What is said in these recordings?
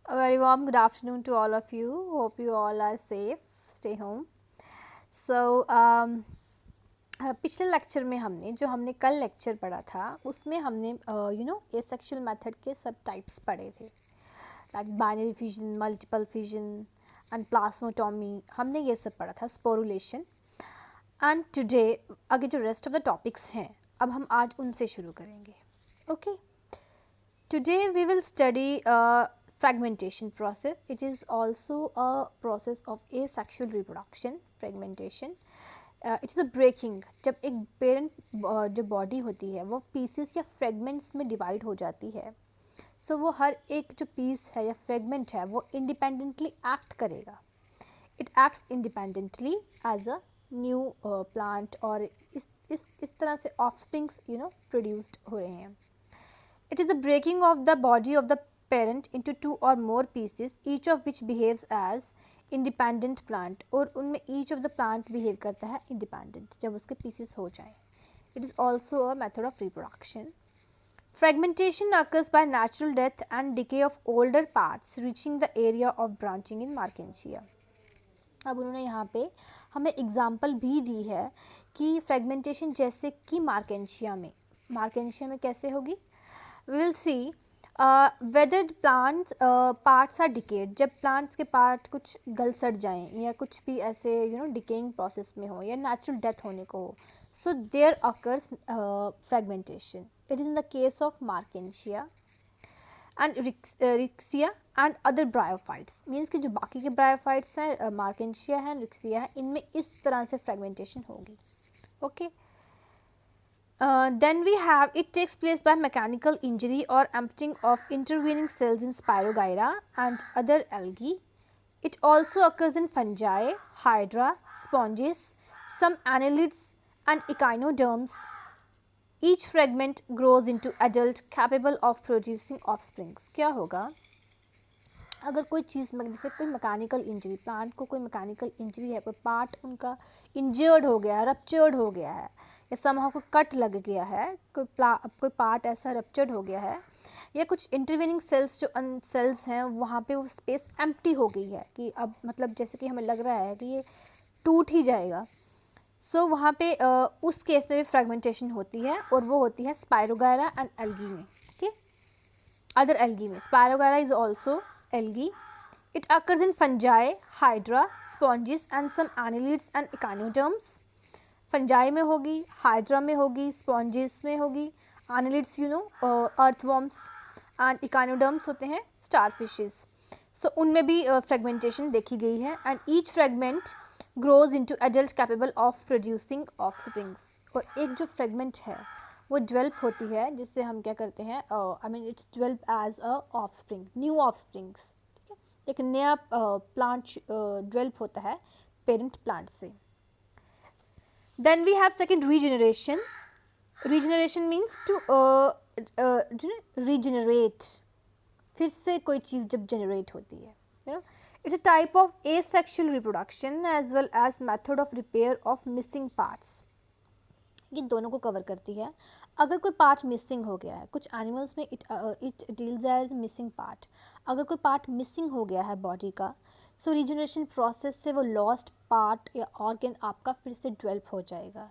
A very warm good afternoon to all of you. Hope you all are safe. Stay home. So, पिछले lecture में हमने कल lecture पढ़ा था उसमें हमने एसेक्सुअल मेथड के सब टाइप्स पढ़े थे, like binary fission, multiple fission and plasmotomy. हमने ये सब पढ़ा था, स्पोरुलेशन. एंड टुडे आगे जो रेस्ट ऑफ द टॉपिक्स हैं अब हम आज उनसे शुरू करेंगे. Okay, today we will study fragmentation process. It is also a process of asexual reproduction. Fragmentation it is a breaking. जब एक पेरेंट जो बॉडी होती है वो पीसेस या फ्रेगमेंट्स में डिवाइड हो जाती है, सो वो हर एक जो पीस है या फ्रेगमेंट है वो इंडिपेंडेंटली एक्ट करेगा. It acts independently as a new plant और इस तरह से ऑफस्प्रिंग्स प्रोड्यूस्ड हो रहे हैं. It is the breaking of the body of the parent into two or more pieces, each of which behaves as independent plant. और उनमें each of the plant behave करता है independent जब उसके pieces हो जाएं. It is also a method of reproduction. Fragmentation occurs by natural death and decay of older parts reaching the area of branching in Markensia. अब उन्होंने यहाँ पे हमें एग्जाम्पल भी दी है कि फ्रेगमेंटेशन जैसे कि मार्केंशिया में कैसे होगी. We will see whether plants parts are decayed. जब plants के पार्ट कुछ गल सड़ जाएं या कुछ भी ऐसे decaying process में हो या natural death होने को हो, so there occurs fragmentation. It is in the case of Markensia and Rixia and other bryophytes. Means कि जो बाकी के bryophytes हैं, Markensia है, Rixia है, इनमें इस तरह से fragmentation होगी. Okay. Then we have it takes place by mechanical injury or emptying of intervening cells in Spirogyra and other algae. It also occurs in fungi, hydra, sponges, some annelids and echinoderms. Each fragment grows into adult capable of producing offsprings. क्या होगा अगर कोई चीज़ जैसे कोई mechanical injury, plant को कोई mechanical injury है, कोई पार्ट उनका इंजर्ड हो गया है, रप्चर्ड हो गया है या समहाउ को कट लग गया है, कोई पार्ट ऐसा रप्चर्ड हो गया है या कुछ इंटरवेनिंग सेल्स जो सेल्स हैं वहाँ पे वो स्पेस एम्प्टी हो गई है कि अब मतलब जैसे कि हमें लग रहा है कि ये टूट ही जाएगा. सो वहाँ पे उस केस में भी फ्रेगमेंटेशन होती है और वो होती है स्पायरोगायरा एंड एल्गी में. ओके, अदर एल्गी में. Spirogyra is also algae. It occurs in fungi, hydra, sponges and some annelids and echinoderms. Fungi में होगी, hydra में होगी, sponges में होगी, annelids earthworms and echinoderms होते हैं starfishes. So उनमें भी fragmentation देखी गई है and each fragment grows into adult capable of producing offsprings. और एक जो fragment है वो डेवलप होती है जिससे हम क्या करते हैं, it's develop as a offspring, new offsprings. ठीक है, एक नया प्लांट डेवलप होता है पेरेंट प्लांट से. Then we have second regeneration. Regeneration means to regenerate, फिर से कोई चीज़ जब जनरेट होती है. It's a type of asexual reproduction as well as method of repair of missing parts. ये दोनों को कवर करती है. अगर कोई पार्ट मिसिंग हो गया है, कुछ एनिमल्स में it deals as missing part. अगर कोई पार्ट मिसिंग हो गया है बॉडी का, सो रीजनरेशन प्रोसेस से वो लॉस्ट पार्ट या ऑर्गन आपका फिर से डेवलप हो जाएगा.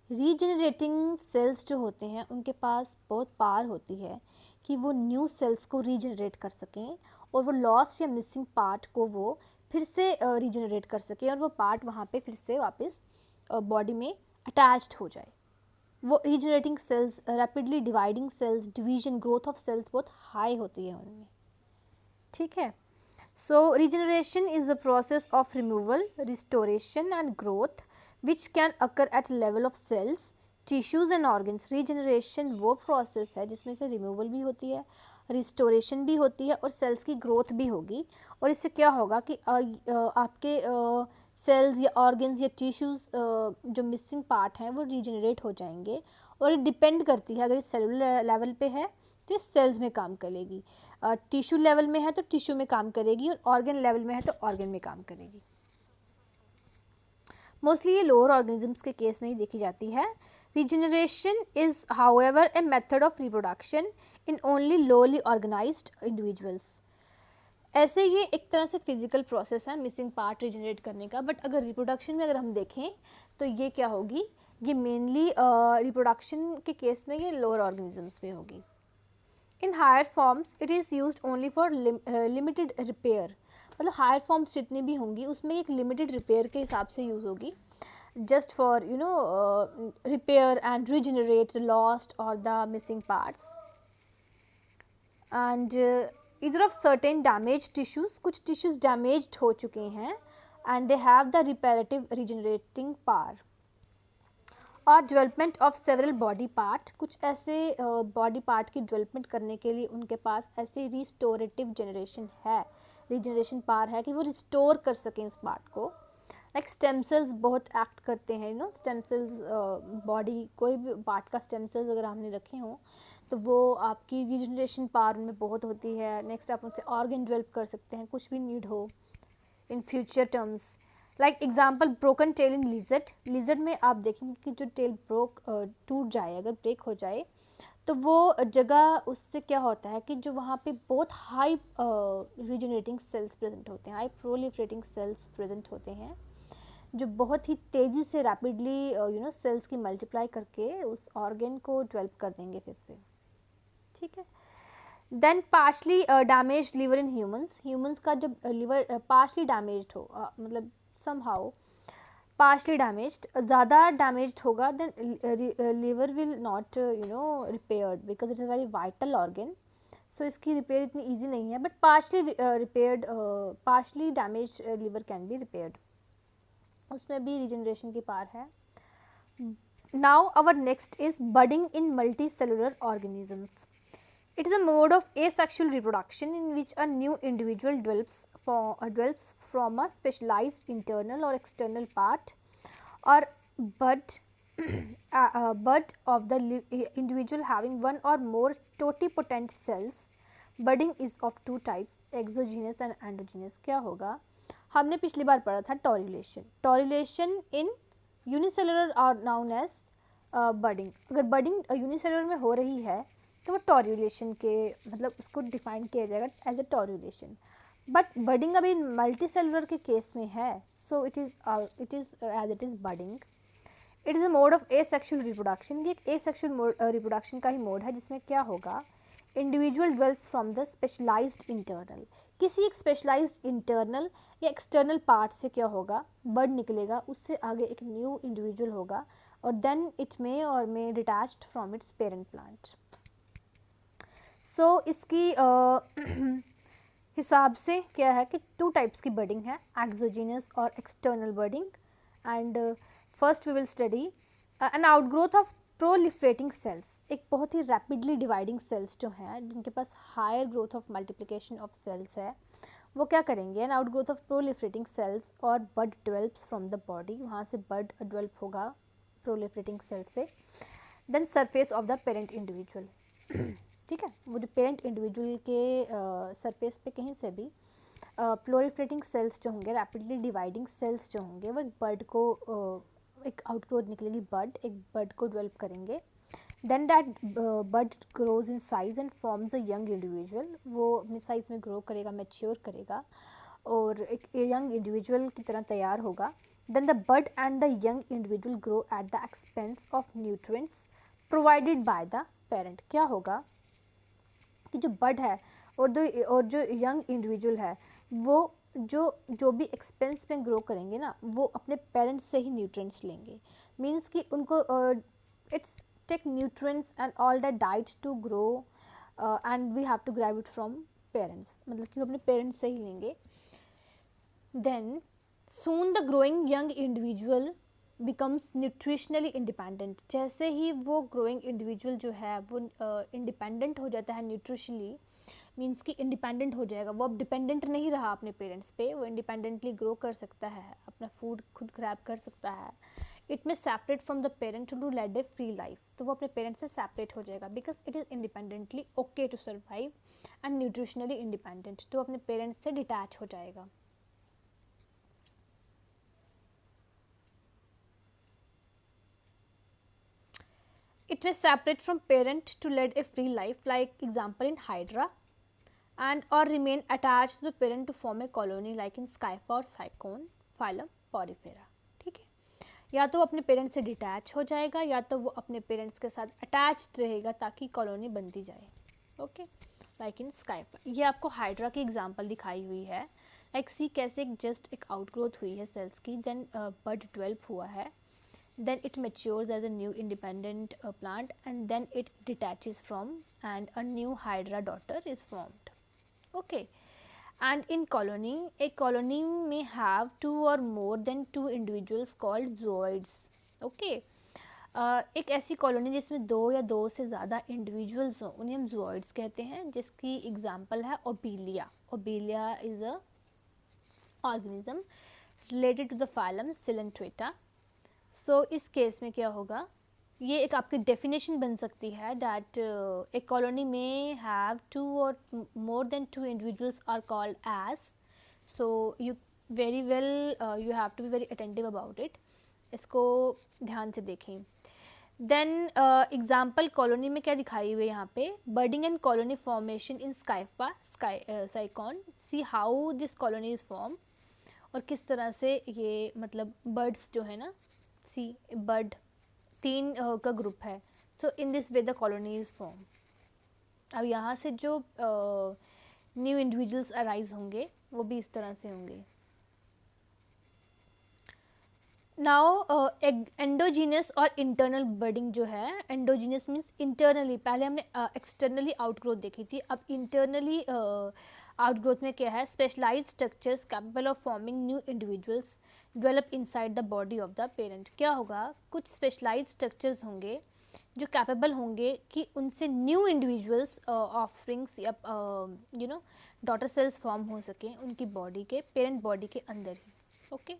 रीजनरेटिंग सेल्स जो होते हैं उनके पास बहुत पावर होती है कि वो न्यू सेल्स को रीजनरेट कर सकें और वो लॉस्ट या मिसिंग पार्ट को वो फिर से रीजनरेट कर सकें और वो पार्ट वहाँ पे फिर से वापस बॉडी में अटैच्ड हो जाए. वो regenerating cells, rapidly dividing cells, division, growth of cells बहुत हाई होती है उनमें. ठीक है. So regeneration is a process of removal, restoration and growth which can occur at level of cells, tissues and organs. Regeneration वो process है जिसमें से रिमूवल भी होती है, रिस्टोरेशन भी होती है और सेल्स की ग्रोथ भी होगी. और इससे क्या होगा कि आपके सेल्स या ऑर्गन्स या टिश्यूज़ जो मिसिंग पार्ट हैं वो रीजनरेट हो जाएंगे. और ये डिपेंड करती है, अगर ये सेलुलर लेवल पे है तो ये सेल्स में काम करेगी, टिश्यू लेवल में है तो टिश्यू में काम करेगी और ऑर्गन लेवल में है तो ऑर्गन में काम करेगी. मोस्टली ये लोअर ऑर्गेनिजम्स के केस में ही देखी जाती है. Regeneration is however a method of reproduction in only lowly organized individuals. ऐसे ये एक तरह से फिजिकल प्रोसेस है मिसिंग पार्ट रिजनरेट करने का, बट अगर रिप्रोडक्शन में अगर हम देखें तो ये क्या होगी, ये मेनली रिप्रोडक्शन के केस में ये लोअर ऑर्गेनिजम्स में होगी। In higher forms it is used only for limited repair, मतलब हायर फॉर्म्स जितनी भी होंगी उसमें एक लिमिटेड रिपेयर के हिसाब से यूज़ होगी, just for repair and regenerate the lost or the missing parts, and either of certain damaged tissues, कुछ tissues damaged हो चुके हैं and they have the reparative regenerating power, और development of several body part, कुछ ऐसे body part की development करने के लिए उनके पास ऐसे रिस्टोरेटिव जनरेशन है, रीजनरेशन पावर है कि वो रिस्टोर कर सकें उस पार्ट को। लाइक स्टेम सेल्स बहुत एक्ट करते हैं, स्टेम सेल्स बॉडी कोई भी पार्ट का स्टेम सेल्स अगर आपने रखे हों तो वो आपकी रीजनरेशन पावर में बहुत होती है। नेक्स्ट आप उनसे ऑर्गन डेवलप कर सकते हैं कुछ भी नीड हो in future terms. Like example broken tail in lizard में आप देखेंगे कि जो टेल टूट जाए, अगर ब्रेक हो जाए तो वो जगह उससे क्या होता है कि जो वहाँ पे बहुत हाई रीजनरेटिंग सेल्स प्रेजेंट होते हैं, हाई प्रोलिफरेटिंग सेल्स प्रेजेंट होते हैं जो बहुत ही तेज़ी से रैपिडली सेल्स की मल्टीप्लाई करके उस ऑर्गन को डेवलप कर देंगे फिर से। ठीक है। Then partially damage liver in humans का जब लिवर पार्शली डैमेज्ड हो, मतलब समहाउ पार्शली डैमेज्ड, ज़्यादा डैमेज्ड होगा then liver will not repaired because it's a very vital organ, so इसकी रिपेयर इतनी ईजी नहीं है, but partially repaired partially damage liver can be repaired, उसमें भी रीजनरेशन की पार है। Now our next is budding in multicellular organisms. It is a mode of asexual reproduction in which a new individual develops from a specialized internal or external part or bud, bud of the individual having one or more totipotent cells. Budding is of two types, exogenous and endogenous. क्या होगा, हमने पिछली बार पढ़ा था टॉरुलेशन इन unicellular और known as budding. अगर budding unicellular में हो रही है तो वो टॉर्युलेशन के मतलब उसको डिफाइन किया जाएगा as a torulation, but budding अभी मल्टी सेलुलर के केस में है, so it is as it is budding. It is a mode of asexual reproduction, ये एक एसेक्सुअल रिप्रोडक्शन का ही मोड है जिसमें क्या होगा, individual develops from the specialised internal, किसी एक स्पेशलाइज्ड इंटरनल या एक्सटर्नल पार्ट से क्या होगा, बर्ड निकलेगा, उससे आगे एक न्यू इंडिविजुअल होगा और then it may detached from its parent plant. So इसकी हिसाब से क्या है कि टू टाइप्स की बर्डिंग है, एक्सोजीनस और external budding. And first we will study an outgrowth of proliferating cells, एक बहुत ही रैपिडली डिवाइडिंग सेल्स जो हैं जिनके पास higher growth of multiplication of cells है, वो क्या करेंगे, an outgrowth of proliferating cells और bud develops from the body, वहाँ से बड डेवलप होगा प्रोलिफरेटिंग सेल से। Then surface of the parent individual, ठीक है, वो जो पेरेंट इंडिविजुअल के सरफेस पे कहीं से भी प्रोलिफरेटिंग सेल्स जो होंगे, रैपिडली डिवाइडिंग सेल्स जो होंगे, वो एक बर्ड को एक आउटग्रोथ निकलेगी, एक बर्ड को डेवलप करेंगे। Then that bird grows in size and forms a young individual, वो अपने साइज में ग्रो करेगा, मैच्योर करेगा और एक यंग इंडिविजुअल की तरह तैयार होगा। Then the bird and the young individual grow at the expense of nutrients provided by the parent. क्या होगा कि जो बर्ड है और जो यंग इंडिविजुअल है वो जो भी एक्सपेंस में ग्रो करेंगे ना, वो अपने पेरेंट्स से ही न्यूट्रिएंट्स लेंगे, मीन्स कि उनको its take nutrients and all that diets to grow and we have to grab it from parents, मतलब कि वो अपने पेरेंट्स से ही लेंगे। Then soon the growing young individual becomes nutritionally independent, जैसे ही वो ग्रोइंग इंडिविजुअल जो है वो इंडिपेंडेंट हो जाता है न्यूट्रिशनली, मीन्स कि इंडिपेंडेंट हो जाएगा, वो अब डिपेंडेंट नहीं रहा अपने पेरेंट्स पे, वो इंडिपेंडेंटली ग्रो कर सकता है, अपना फूड खुद ग्रैब कर सकता है। It may separate from the parent to lead a free life, तो वो अपने पेरेंट्स से सेपरेट हो जाएगा because it is independently okay to survive and nutritionally independent, तो अपने पेरेंट्स से डिटैच हो जाएगा। It may separate from parent to lead a free life, like example in Hydra, and or remain attached to the parent to form a colony like in Scypha और Sycon phylum Porifera. ठीक है, या तो अपने parents से detach हो जाएगा या तो वो अपने पेरेंट्स के साथ अटैच्ड रहेगा ताकि कॉलोनी बनती जाए. Okay, like in Scypha. ये आपको हाइड्रा की एग्जांपल दिखाई हुई है. लाइक सी कैसे जस्ट एक आउटग्रोथ हुई है सेल्स की, देन बड डेवलप हुआ है, then it matures as a new independent plant and then it detaches from and a new hydra daughter is formed. Okay, and in colony, a colony may have two or more than two individuals called zooids. Okay, एक ऐसी colony जिसमें दो या दो से ज़्यादा individuals हों उन्हें हम जूऑइड्स कहते हैं, जिसकी एग्जांपल है Obelia. Obelia is a organism related to the phylum Coelenterata. So इस केस में क्या होगा, ये एक आपकी डेफिनेशन बन सकती है that a colony may have two और more than two individuals are called as. So you very well you have to be very attentive about it. इसको ध्यान से देखें. देन एग्जाम्पल कॉलोनी में क्या दिखाई हुई है यहाँ पे, budding and colony formation in Scypha Sycon. See how this colony is form और किस तरह से ये मतलब बर्ड्स जो है ना, सी बर्ड तीन का ग्रुप है. So in this way the colony is form. अब यहाँ से जो न्यू इंडिविजुअल्स अराइज होंगे वो भी इस तरह से होंगे. नाउ एंडोजीनस और इंटरनल बर्डिंग जो है, एंडोजीनस मीन्स इंटरनली, पहले हमने एक्सटर्नली आउटग्रोथ देखी थी, अब इंटरनली आउटग्रोथ में क्या है, specialised structures capable of forming new individuals develop inside the body of the parent. क्या होगा, कुछ स्पेशलाइज्ड स्ट्रक्चर्स होंगे जो कैपेबल होंगे कि उनसे न्यू इंडिविजुअल्स ऑफस्प्रिंग्स या you know daughter cells form हो सकें उनकी बॉडी के, पेरेंट बॉडी के अंदर ही. Okay,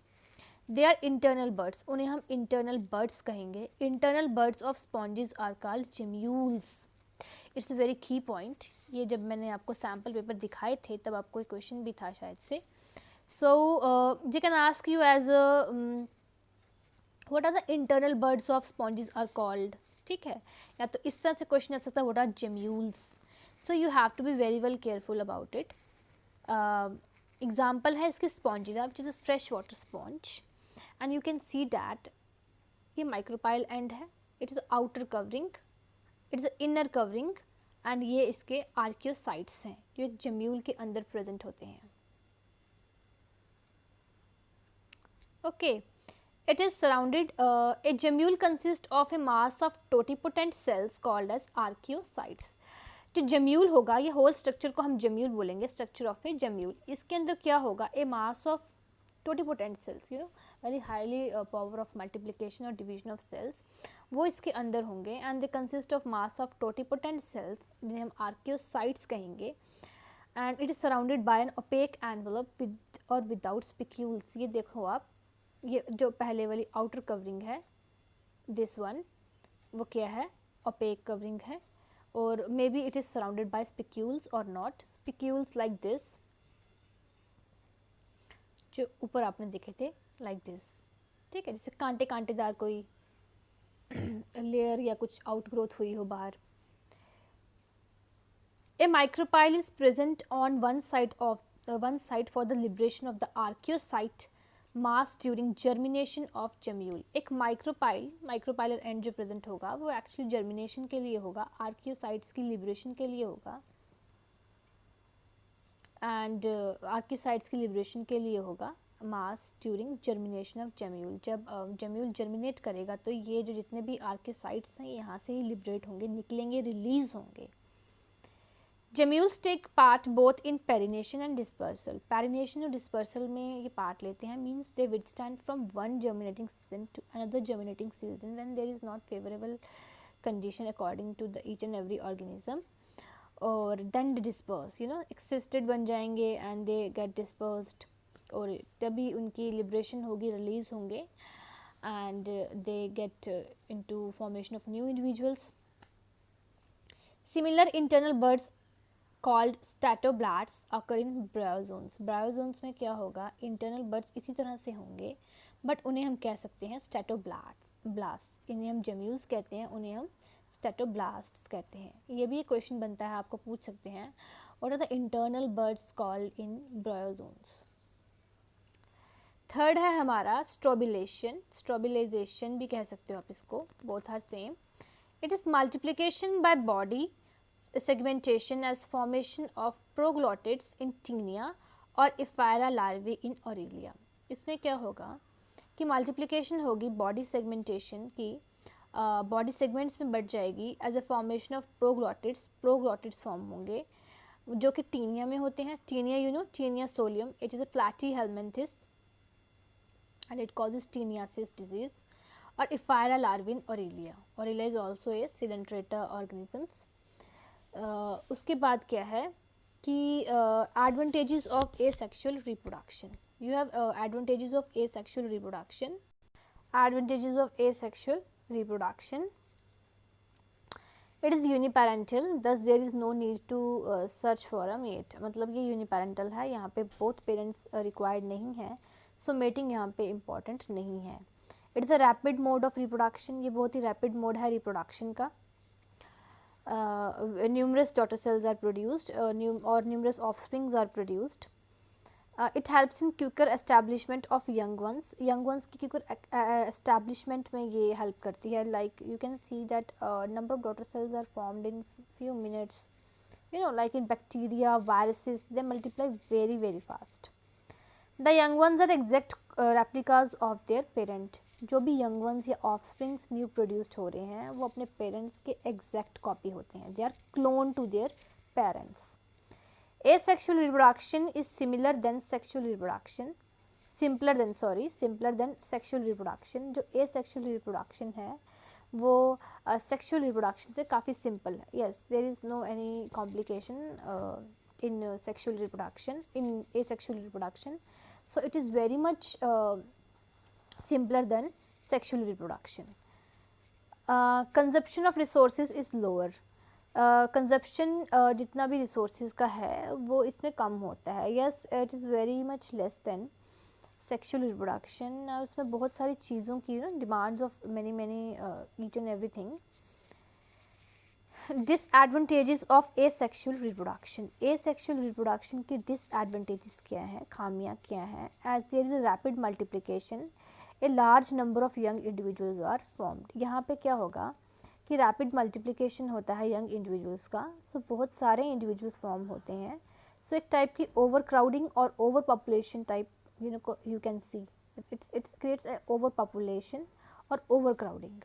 they are internal buds, उन्हें हम इंटरनल बर्ड्स कहेंगे. Internal buds of sponges are called gemmules. It's a very key point. ये जब मैंने आपको सैम्पल पेपर दिखाए थे तब आपको एक क्वेश्चन भी था शायद से. So they can ask you as what are the internal buds of sponges are called. ठीक है, या तो इस तरह से क्वेश्चन आ सकता है, what are gemmules. So you have to be very well careful about it. Example है इसके Spongilla which is a fresh water sponge. And you can see that ये micropyle end है, it is outer covering, it is inner covering and ये इसके archaeocytes हैं जो एक जम्यूल के अंदर present होते हैं. Okay, it is surrounded, a gemule consists of a mass of totipotent cells called as archaeocytes. जो जम्यूल होगा, ये होल स्ट्रक्चर को हम जम्यूल बोलेंगे, स्ट्रक्चर ऑफ ए जम्यूल. इसके अंदर क्या होगा, a mass of totipotent cells, you know very highly power of multiplication और डिवीजन ऑफ सेल्स, वो इसके अंदर होंगे. And they consist of mass of totipotent cells जिन्हें हम आर्कियोसाइट्स कहेंगे. And it is surrounded by an opaque envelope with और without spicules. ये देखो आप, ये जो पहले वाली आउटर कवरिंग है, दिस वन, वो क्या है, ओपेक कवरिंग है. और maybe it is surrounded bye spicules और नॉट. स्पिक्यूल्स लाइक दिस जो ऊपर आपने देखे थे, लाइक दिस. ठीक है, जैसे कांटे कांटेदार कोई लेयर या कुछ आउटग्रोथ हुई हो बाहर. A micropyle is present on one side for the liberation of the archaeocyte mass during germination of gemmule. एक माइक्रोपाइलर एंड जो प्रेजेंट होगा वो एक्चुअली जर्मिनेशन के लिए होगा, आर्कियोसाइट्स की लिबरेशन के लिए होगा. एंड आर्कियोसाइट्स की लिबरेशन के लिए होगा मास ड्यूरिंग जर्मिनेशन ऑफ जम्यूल. जब जम्यूल जर्मिनेट करेगा तो ये जो जितने भी आर्कियोसाइट्स हैं यहाँ से ही लिबरेट होंगे, निकलेंगे, रिलीज होंगे. Gemmules take part both in perennation and dispersal. Perennation और डिस्पर्सल में ये पार्ट लेते हैं, means they withstand from one germinating season to another germinating season when there is not favourable condition according to the each and every organism. और then they disperse, you know existed बन जाएंगे and they gate dispersed, और तभी उनकी liberation होगी, release होंगे and they get into formation of new individuals. Similar internal buds called statoblast occur in bryozoans. Bryozoans में क्या होगा, इंटरनल बर्ड्स इसी तरह से होंगे बट उन्हें हम कह सकते हैं स्टैटोब्लास्ट. इन्हें हम जम्यूल्स कहते हैं, उन्हें हम स्टेटोब्लास्ट कहते हैं। ये भी एक क्वेश्चन बनता है, आपको पूछ सकते हैं, what are the internal buds called in bryozoans. Third है हमारा स्ट्रोबिलेशन, स्ट्रोबिलाइजेशन भी कह सकते हो आप इसको, both are same. It is multiplication by body segmentation as formation of proglottids in Taenia और Ephira larvae in Aurelia। इसमें क्या होगा कि मल्टीप्लिकेशन होगी बॉडी सेगमेंटेशन की, बॉडी सेगमेंट्स में बढ़ जाएगी as a formation of proglottids, proglottids form होंगे जो कि टीनिया में होते हैं। Taenia you know, Taenia solium, it is a platyhelminthes and it causes taeniasis disease. और Ephira larvae in Aurelia, Aurelia is also a Coelenterata organisms। उसके बाद क्या है कि advantages of asexual reproduction, you have advantages of asexual reproduction, advantages of asexual reproduction, it is uniparental thus there is no need to search for a mate, मतलब ये uniparental है, यहाँ पे बोथ पेरेंट्स रिक्वायर्ड नहीं है, सो mating यहाँ पे important नहीं है। It is a rapid mode of reproduction, ये बहुत ही रैपिड मोड है रिप्रोडक्शन का। Numerous daughter cells are produced or numerous offsprings are produced. It helps in quicker establishment of young ones, young ones की quicker establishment में ये help करती है, like you can see that number of daughter cells are formed in few minutes, you know, like in bacteria, viruses, they multiply very very fast. The young ones are exact replicas of their parent, जो भी young ones या offsprings new produced हो रहे हैं वो अपने parents के exact copy होते हैं, they are clone to their parents. Asexual reproduction is similar than sexual reproduction, simpler than sexual reproduction. जो एसेक्सुअल रिप्रोडक्शन है वो सेक्सुअल रिप्रोडक्शन से काफ़ी सिंपल है। Yes, there is no any complication in sexual reproduction, in asexual reproduction, so it is very much simpler than sexual reproduction. Consumption of resources is lower, consumption जितना भी resources का है वो इसमें कम होता है। yes, it is very much less than sexual reproduction। उसमें बहुत सारी चीज़ों की demands of many each and everything। Disadvantages of asexual reproduction, asexual reproduction की डिसएडवांटेजेस क्या हैं, खामियां क्या हैं। As there is a rapid multiplication, a large number of young individuals are formed. यहाँ पे क्या होगा कि रैपिड मल्टीप्लिकेशन होता है यंग इंडिविजुअल्स का, सो बहुत सारे इंडिविजुअल्स फॉर्म होते हैं। सो एक टाइप की ओवर क्राउडिंग और overpopulation type you can see, it's creates a overpopulation और overcrowding.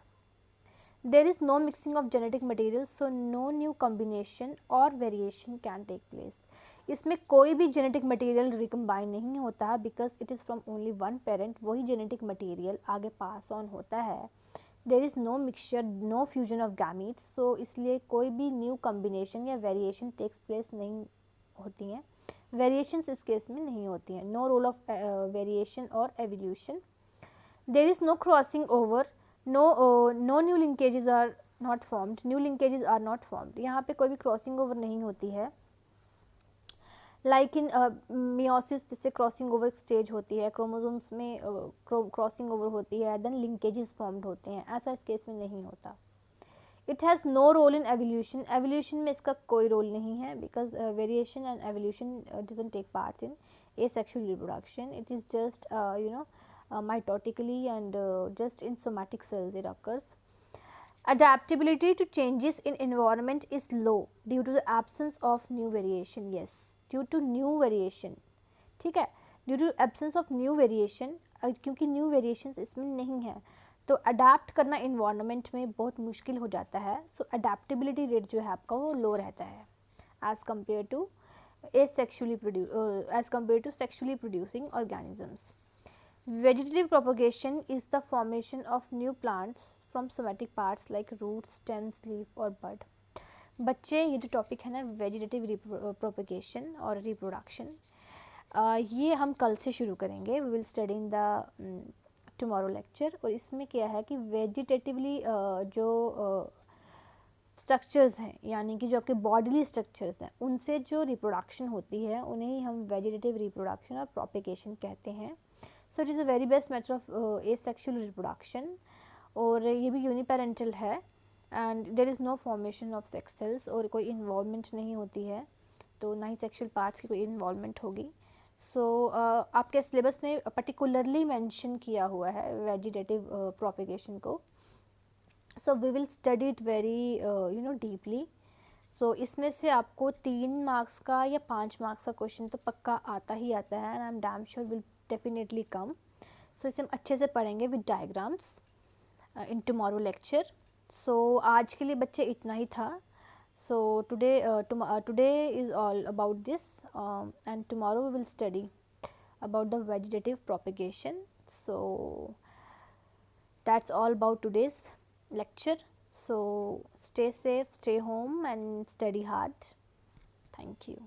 There is no mixing of genetic materials, so no new combination or variation can take place। इसमें कोई भी genetic material recombine नहीं होता है because it is from only one parent, वही genetic material आगे pass on होता है। There is no mixture, no fusion of gametes, so इसलिए कोई भी new combination या variation takes place नहीं होती हैं, variations इस केस में नहीं होती हैं। No role of variation or evolution। There is no crossing over, no new linkages are not formed, new linkages are not formed। यहाँ पे कोई भी क्रॉसिंग ओवर नहीं होती है, लाइक इन मियोसिस जिससे क्रॉसिंग ओवर स्टेज होती है, क्रोमोसोम्स में क्रॉसिंग ओवर होती है, देन लिंकेजेस फॉर्म्ड होते हैं, ऐसा इस केस में नहीं होता। It has no role in evolution, evolution में इसका कोई रोल नहीं है because variation and evolution doesn't take part in asexual reproduction. It is just mitotically and just in somatic cells it occurs। Adaptability to changes in environment is low due to the absence of new variation। yes, due to new variation, ठीक है, due to absence of new variation, क्योंकि new variations इसमें नहीं है तो adapt करना environment में बहुत मुश्किल हो जाता है। सो अडेप्टेबिलिटी रेट जो है आपका वो लो रहता है as compare to sexually producing organisms. Vegetative propagation is the formation of new plants from somatic parts like roots, stems, leaf और bud। बच्चे, ये जो टॉपिक है ना वेजिटेटिव प्रोपगेशन और रिप्रोडक्शन, ये हम कल से शुरू करेंगे, we will study in the tomorrow lecture. और इसमें क्या है कि वेजिटेटिवली जो स्ट्रक्चर्स हैं यानी कि जो आपके बॉडीली स्ट्रक्चर्स हैं उनसे जो रिप्रोडक्शन होती है उन्हें ही हम वेजिटेटिव रिप्रोडक्शन और प्रोपगेशन कहते हैं। So it is a very best method of asexual reproduction और ये भी यूनिपेरेंटल है and there is no formation of sex cells, और कोई इन्वॉल्वमेंट नहीं होती है, तो ना ही सेक्सुअल पार्ट्स की कोई इन्वॉल्वमेंट होगी. सो आपके सिलेबस में पर्टिकुलरली मेंशन किया हुआ है वेजिटेटिव प्रोपेगेशन को. So we will study it very deeply. So इसमें से आपको 3 मार्क्स का या 5 मार्क्स का क्वेश्चन तो पक्का आता ही आता है, and I am damn sure will definitely come. So इसे हम अच्छे से पढ़ेंगे with diagrams in tomorrow lecture. So आज के लिए बच्चे इतना ही था. So today is all about this, and tomorrow we will study about the vegetative propagation. So that's all about today's lecture. So stay safe, stay home and study hard. Thank you.